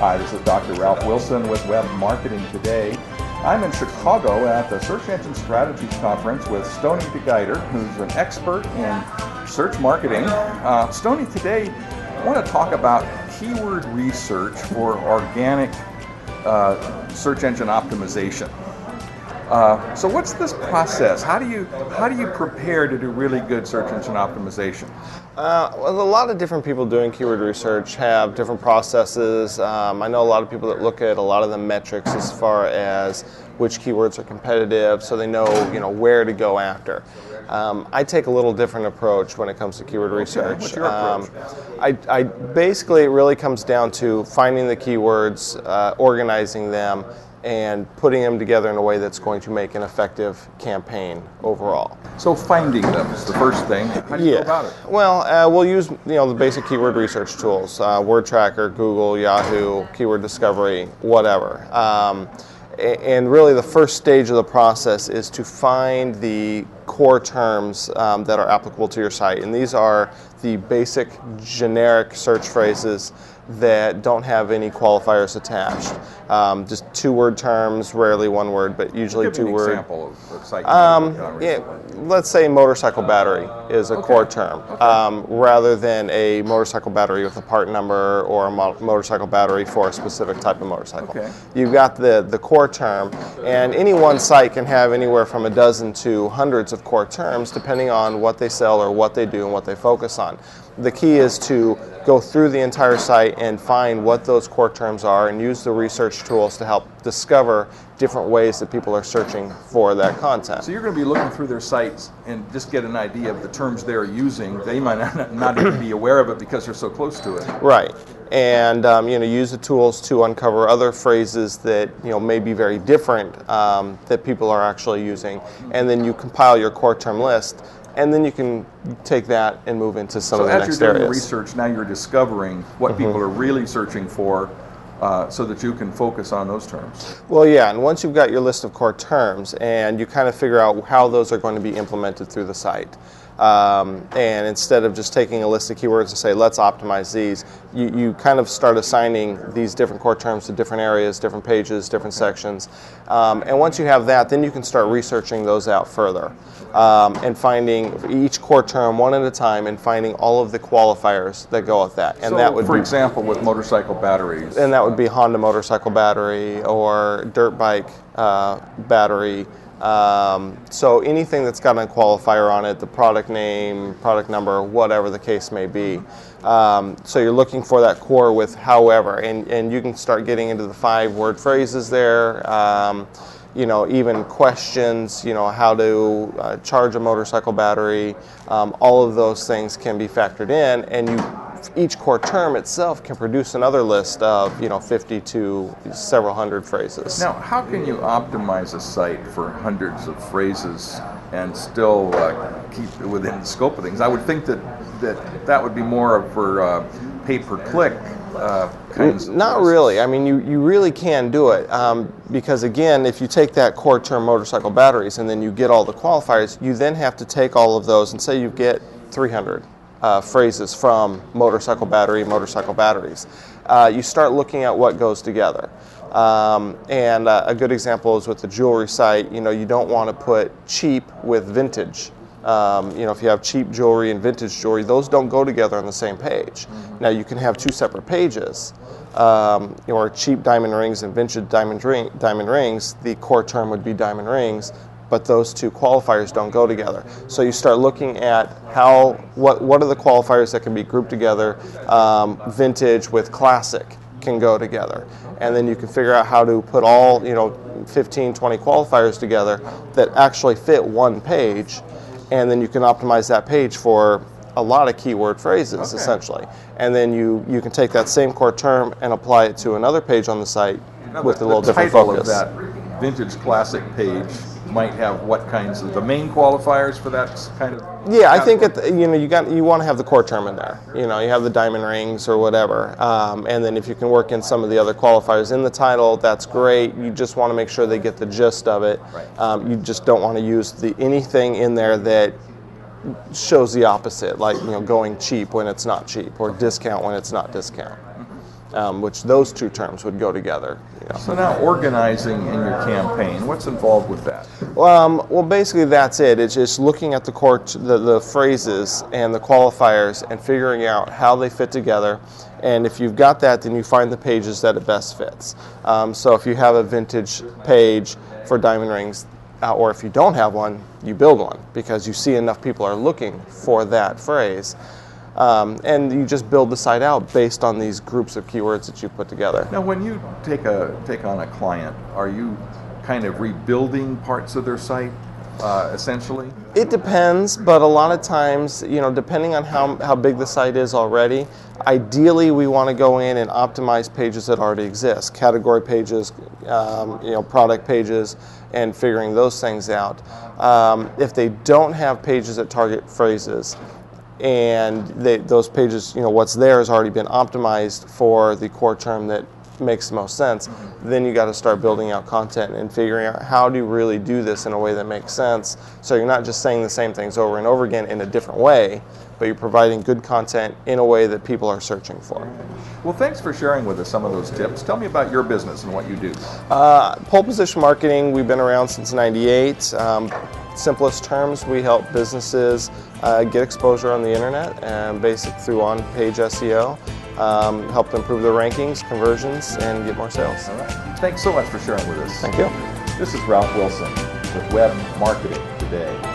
Hi, this is Dr. Ralph Wilson with Web Marketing Today. I'm in Chicago at the Search Engine Strategies Conference with Stoney deGeyter, who's an expert in search marketing. Stoney, today I want to talk about keyword research for organic search engine optimization. So what's this process? How do you prepare to do really good search engine optimization? Well, a lot of different people doing keyword research have different processes. I know a lot of people that look at a lot of the metrics as far as which keywords are competitive, so they know where to go after. I take a little different approach when it comes to keyword research. What's your approach? I basically, it really comes down to finding the keywords, organizing them, and putting them together in a way that's going to make an effective campaign overall. So finding them is the first thing. How do you go about it? Well, we'll use the basic keyword research tools, Word Tracker, Google, Yahoo, Keyword Discovery, whatever. And really the first stage of the process is to find the core terms that are applicable to your site. And these are the basic generic search phrases that don't have any qualifiers attached. Just two-word terms, rarely one word, but usually two-word. Example of a site let's say motorcycle battery is a core term, rather than a motorcycle battery with a part number or a motorcycle battery for a specific type of motorcycle. You've got the core term, and any one site can have anywhere from a dozen to hundreds of core terms depending on what they sell or what they do and what they focus on. The key is to go through the entire site and find what those core terms are and use the research tools to help discover different ways that people are searching for that content. So you're going to be looking through their sites and just get an idea of the terms they're using. They might not even be aware of it because they're so close to it. Right. And use the tools to uncover other phrases that may be very different that people are actually using, and then you compile your core term list. And then you can take that and move into some of the next areas. So as you're doing the research, now you're discovering what people are really searching for so that you can focus on those terms. Well, yeah, and once you've got your list of core terms and you kind of figure out how those are going to be implemented through the site, and instead of just taking a list of keywords and say, let's optimize these, you kind of start assigning these different core terms to different areas, different pages, different sections. And once you have that, then you can start researching those out further. And finding each core term one at a time and finding all of the qualifiers that go with that. And so, that would for example, with motorcycle batteries. And that would be Honda motorcycle battery or dirt bike battery. So anything that's got a qualifier on it, the product name, product number, whatever the case may be. So you're looking for that core with however, and you can start getting into the 5-word phrases there. Even questions, how to charge a motorcycle battery, all of those things can be factored in, and each core term itself can produce another list of 50 to several hundred phrases. Now, how can you optimize a site for hundreds of phrases and still keep it within the scope of things? I would think that would be more for pay-per-click kinds of Not really. I mean, you really can do it because, again, if you take that core term motorcycle batteries and then you get all the qualifiers, you then have to take all of those and say you get 300 phrases from motorcycle batteries. You start looking at what goes together. And a good example is with the jewelry site. You don't want to put cheap with vintage. If you have cheap jewelry and vintage jewelry, those don't go together on the same page. Now you can have two separate pages, or cheap diamond rings and vintage diamond rings. The core term would be diamond rings, but those two qualifiers don't go together. So you start looking at what are the qualifiers that can be grouped together. Vintage with classic can go together, and then you can figure out how to put all 15, 20 qualifiers together that actually fit one page. And then you can optimize that page for a lot of keyword phrases, essentially. And then you can take that same core term and apply it to another page on the site with a little different focus. The title of that vintage classic page might have what kinds of the main qualifiers for that kind of? Yeah, I think you want to have the core term in there. You have the diamond rings or whatever, and then if you can work in some of the other qualifiers in the title, that's great. You just want to make sure they get the gist of it. Right. You just don't want to use anything in there that shows the opposite, like going cheap when it's not cheap or discount when it's not discount. which those two terms would go together. So now organizing in your campaign, what's involved with that? Well, basically that's it. It's just looking at the phrases and the qualifiers and figuring out how they fit together. And if you've got that, then you find the pages that it best fits. So if you have a vintage page for diamond rings, or if you don't have one, you build one because you see enough people are looking for that phrase. And you just build the site out based on these groups of keywords that you put together. Now, when you take on a client, are you kind of rebuilding parts of their site, essentially? It depends, but a lot of times, depending on how big the site is already, ideally we want to go in and optimize pages that already exist, category pages, product pages, and figuring those things out. If they don't have pages that target phrases, and those pages, what's there has already been optimized for the core term that makes the most sense, then you got to start building out content and figuring out how do you really do this in a way that makes sense, so you're not just saying the same things over and over again in a different way, but you're providing good content in a way that people are searching for. Well, thanks for sharing with us some of those tips. Tell me about your business and what you do. Pole position marketing, we've been around since '98. Simplest terms, we help businesses get exposure on the internet and through on-page SEO, help them improve their rankings, conversions, and get more sales. All right. Thanks so much for sharing with us. Thank you. This is Ralph Wilson with Web Marketing Today.